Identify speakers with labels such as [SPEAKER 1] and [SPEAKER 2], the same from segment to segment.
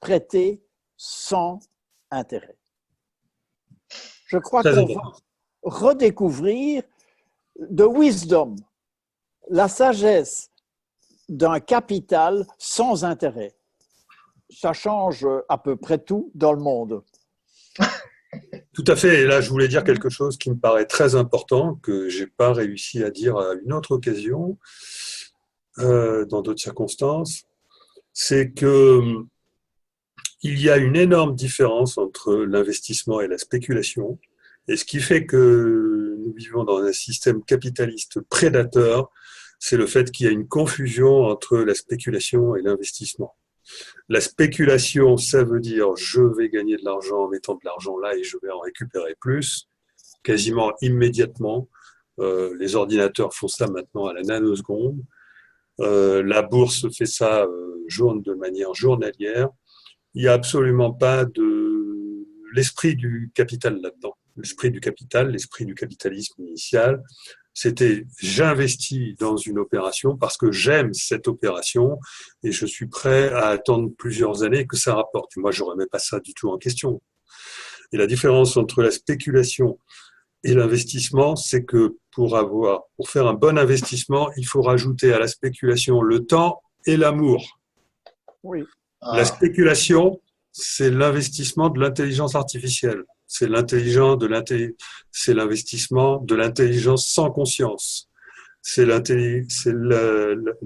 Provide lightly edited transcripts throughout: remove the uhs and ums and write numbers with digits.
[SPEAKER 1] prêter sans intérêt. Je crois
[SPEAKER 2] Très
[SPEAKER 1] qu'on va
[SPEAKER 2] important.
[SPEAKER 1] redécouvrir the wisdom, la sagesse d'un capital sans intérêt. Ça change à peu près tout dans le monde.
[SPEAKER 2] Tout à fait. Et là, je voulais dire quelque chose qui me paraît très important, que j'ai pas réussi à dire à une autre occasion, dans d'autres circonstances. C'est que il y a une énorme différence entre l'investissement et la spéculation. Et ce qui fait que nous vivons dans un système capitaliste prédateur, c'est le fait qu'il y a une confusion entre la spéculation et l'investissement. La spéculation, ça veut dire je vais gagner de l'argent en mettant de l'argent là et je vais en récupérer plus, quasiment immédiatement. Les ordinateurs font ça maintenant à la nanoseconde. La bourse fait ça de manière journalière. Il n'y a absolument pas de l'esprit du capital là-dedans. L'esprit du capital, l'esprit du capitalisme initial, c'était j'investis dans une opération parce que j'aime cette opération et je suis prêt à attendre plusieurs années que ça rapporte. Moi, je ne remets pas ça du tout en question. Et la différence entre la spéculation et l'investissement, c'est que pour faire un bon investissement, il faut rajouter à la spéculation le temps et l'amour.
[SPEAKER 1] Oui.
[SPEAKER 2] La spéculation, c'est l'investissement de l'intelligence artificielle. C'est l'investissement de l'intelligence sans conscience. La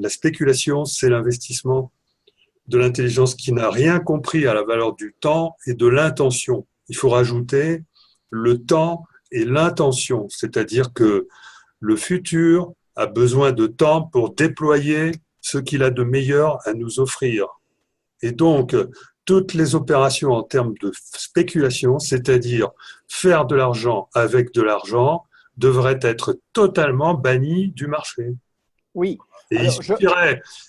[SPEAKER 2] spéculation, c'est l'investissement de l'intelligence qui n'a rien compris à la valeur du temps et de l'intention. Il faut rajouter le temps et l'intention, c'est-à-dire que le futur a besoin de temps pour déployer ce qu'il a de meilleur à nous offrir. Et donc, toutes les opérations en termes de spéculation, c'est-à-dire faire de l'argent avec de l'argent, devraient être totalement bannies du marché.
[SPEAKER 1] Oui.
[SPEAKER 2] Et
[SPEAKER 1] Alors,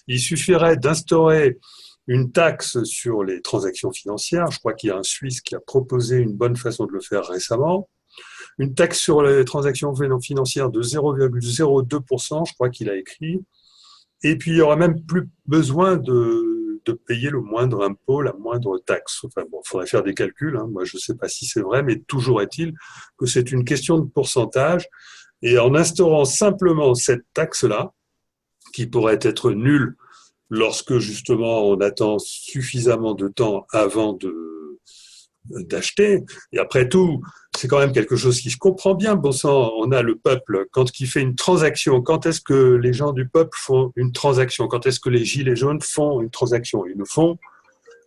[SPEAKER 2] il suffirait d'instaurer une taxe sur les transactions financières. Je crois qu'il y a un Suisse qui a proposé une bonne façon de le faire récemment. Une taxe sur les transactions financières de 0,02%, je crois qu'il a écrit. Et puis, il n'y aura même plus besoin de payer le moindre impôt, la moindre taxe. Enfin bon, il faudrait faire des calculs. Hein. Moi, je ne sais pas si c'est vrai, mais toujours est-il que c'est une question de pourcentage. Et en instaurant simplement cette taxe-là, qui pourrait être nulle lorsque justement on attend suffisamment de temps avant d'acheter. Et après tout, c'est quand même quelque chose qui se comprend bien. Bon sang, on a le peuple, quand il fait une transaction, quand est-ce que les gens du peuple font une transaction? Quand est-ce que les gilets jaunes font une transaction? Ils le font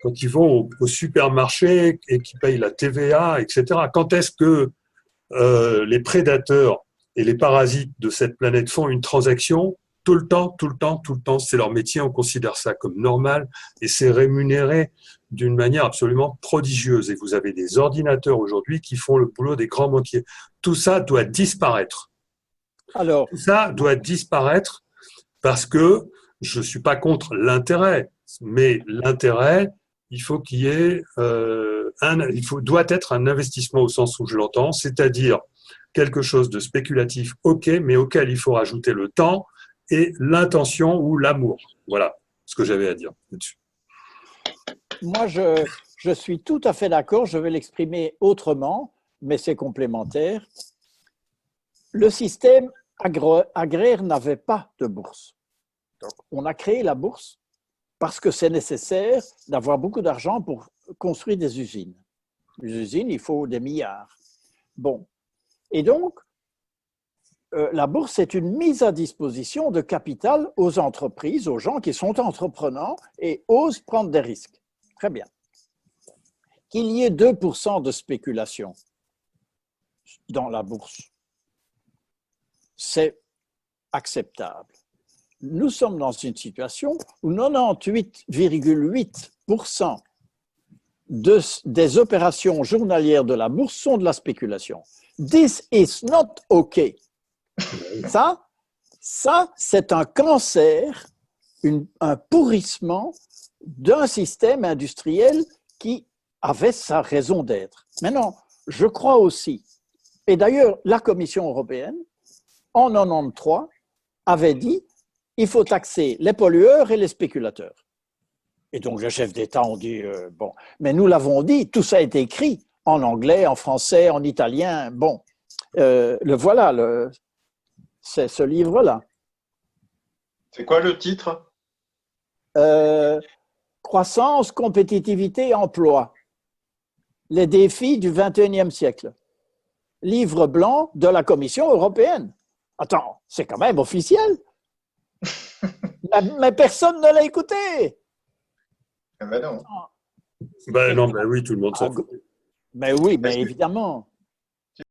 [SPEAKER 2] quand ils vont au supermarché et qu'ils payent la TVA, etc. Quand est-ce que les prédateurs et les parasites de cette planète font une transaction? Tout le temps, tout le temps, tout le temps. C'est leur métier, on considère ça comme normal et c'est rémunéré d'une manière absolument prodigieuse. Et vous avez des ordinateurs aujourd'hui qui font le boulot des grands banquiers. Tout ça doit disparaître.
[SPEAKER 1] Alors,
[SPEAKER 2] Tout ça doit disparaître parce que je ne suis pas contre l'intérêt, mais l'intérêt, il faut qu'il y ait doit être un investissement au sens où je l'entends, c'est-à-dire quelque chose de spéculatif, ok, mais auquel il faut rajouter le temps et l'intention ou l'amour. Voilà ce que j'avais à dire là-dessus.
[SPEAKER 1] moi, je suis tout à fait d'accord. Je vais l'exprimer autrement, mais c'est complémentaire. Le système agraire n'avait pas de bourse. Donc, on a créé la bourse parce que c'est nécessaire d'avoir beaucoup d'argent pour construire des usines. Les usines, il faut des milliards. Bon. Et donc, la bourse est une mise à disposition de capital aux entreprises, aux gens qui sont entreprenants et osent prendre des risques. Très bien. Qu'il y ait 2% de spéculation dans la bourse, c'est acceptable. Nous sommes dans une situation où 98,8% des opérations journalières de la bourse sont de la spéculation. This is not okay. Ça c'est un cancer, un pourrissement d'un système industriel qui avait sa raison d'être. Maintenant, je crois aussi, et d'ailleurs la Commission européenne, en 1993, avait dit il faut taxer les pollueurs et les spéculateurs. Et donc, le chef d'État, on dit, bon, mais nous l'avons dit, tout ça est écrit en anglais, en français, en italien. Bon, le voilà, c'est ce livre-là.
[SPEAKER 3] C'est quoi le titre?
[SPEAKER 1] Croissance, compétitivité, emploi. Les défis du XXIe siècle. Livre blanc de la Commission européenne. Attends, c'est quand même officiel. Mais personne ne l'a écouté.
[SPEAKER 3] Ah ben non.
[SPEAKER 2] Ben non, ben oui, tout le monde s'en fout.
[SPEAKER 1] Mais oui, mais évidemment.